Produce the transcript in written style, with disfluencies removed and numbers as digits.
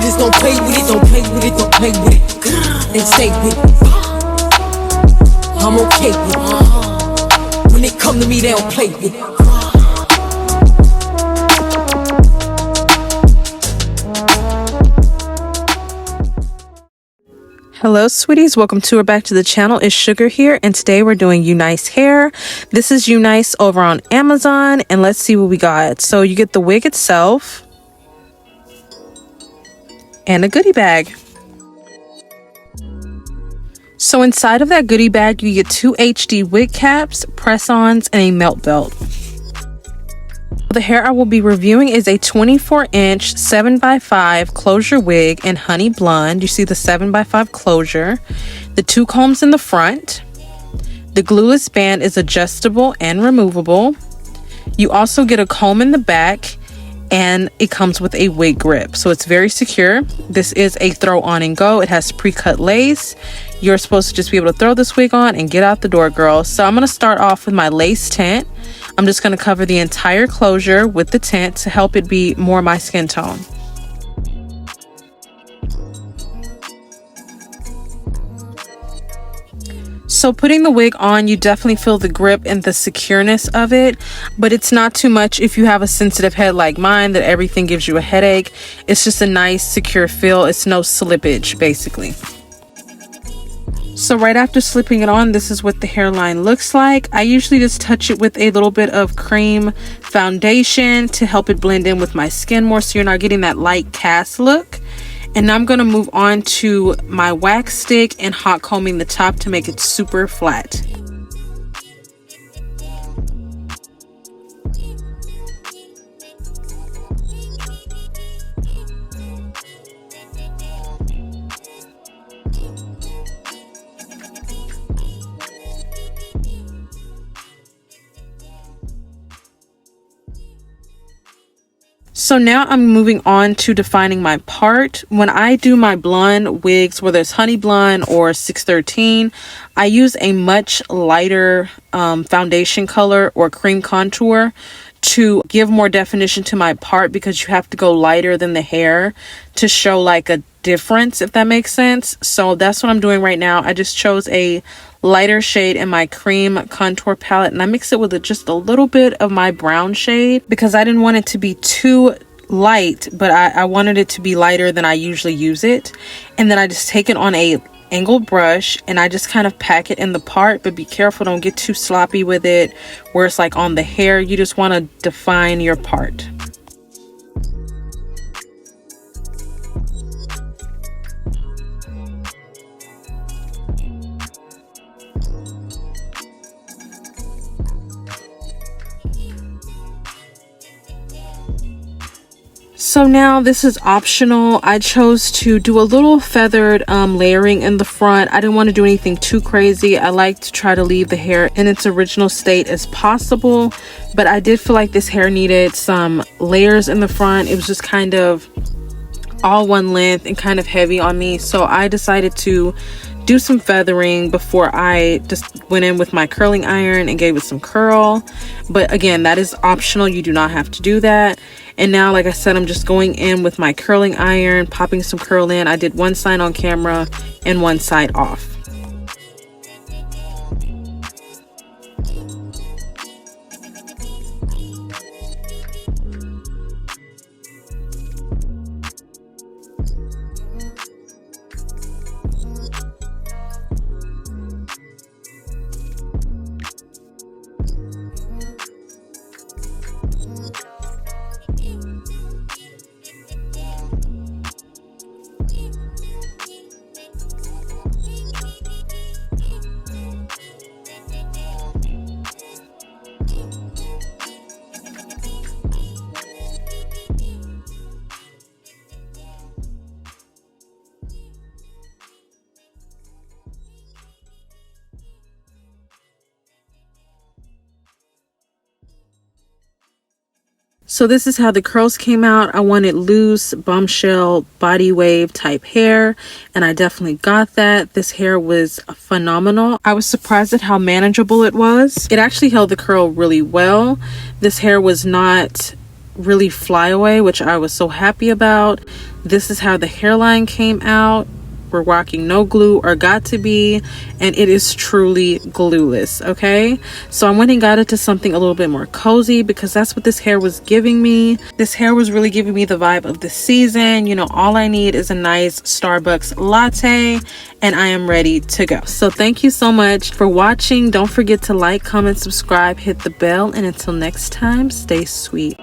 Haters don't play with it, don't play with it, don't play with it. They stay with it. I'm okay with it. When they come to me, they don't play with it. Hello sweeties, welcome to or back to the channel. It's Sugar here, and today we're doing UNICE hair. This is UNICE over on Amazon, and let's see what we got. So you get the wig itself and a goodie bag. So inside of that goodie bag, you get 2 HD wig caps, press-ons, and a melt belt. The hair I will be reviewing is a 24-inch 7x5 closure wig in honey blonde. You see the 7x5 closure, the 2 combs in the front. The glueless band is adjustable and removable. You also get a comb in the back, and it comes with a wig grip, so it's very secure. This is a throw on and go. It has pre-cut lace. You're supposed to just be able to throw this wig on and get out the door, girl. So I'm going to start off with my lace tint. I'm just going to cover the entire closure with the tint to help it be more my skin tone. So putting the wig on, you definitely feel the grip and the secureness of it, but it's not too much if you have a sensitive head like mine that everything gives you a headache. It's just a nice secure feel. It's no slippage basically. So right after slipping it on, this is what the hairline looks like. I usually just touch it with a little bit of cream foundation to help it blend in with my skin more, so you're not getting that light cast look. And now I'm going to move on to my wax stick and hot combing the top to make it super flat. So now I'm moving on to defining my part. When I do my blonde wigs, whether it's honey blonde or 613, I use a much lighter foundation color or cream contour to give more definition to my part, because you have to go lighter than the hair to show like a difference, if that makes sense. So that's what I'm doing right now. I just chose a lighter shade in my cream contour palette, and I mix it with just a little bit of my brown shade because I didn't want it to be too light, but I wanted it to be lighter than I usually use it. And then I just take it on a angled brush and I just kind of pack it in the part, but be careful, don't get too sloppy with it where it's like on the hair. You just want to define your part. So now this is optional. I chose to do a little feathered layering in the front. I didn't want to do anything too crazy. I like to try to leave the hair in its original state as possible, but I did feel like this hair needed some layers in the front. It was just kind of all one length and kind of heavy on me, so I decided to do some feathering before I just went in with my curling iron and gave it some curl. But again, that is optional. You do not have to do that. And now, like I said, I'm just going in with my curling iron, popping some curl in. I did one side on camera and one side off. So this is how the curls came out. I wanted loose, bombshell, body wave type hair, and I definitely got that. This hair was phenomenal. I was surprised at how manageable it was. It actually held the curl really well. This hair was not really fly away, which I was so happy about. This is how the hairline came out. We're rocking no glue or got to be, and it is truly glueless. Okay, so I went and got it to something a little bit more cozy because that's what this hair was giving me. This hair was really giving me the vibe of the season. You know, all I need is a nice Starbucks latte and I am ready to go. So thank you so much for watching. Don't forget to like, comment, subscribe, hit the bell, and until next time, stay sweet.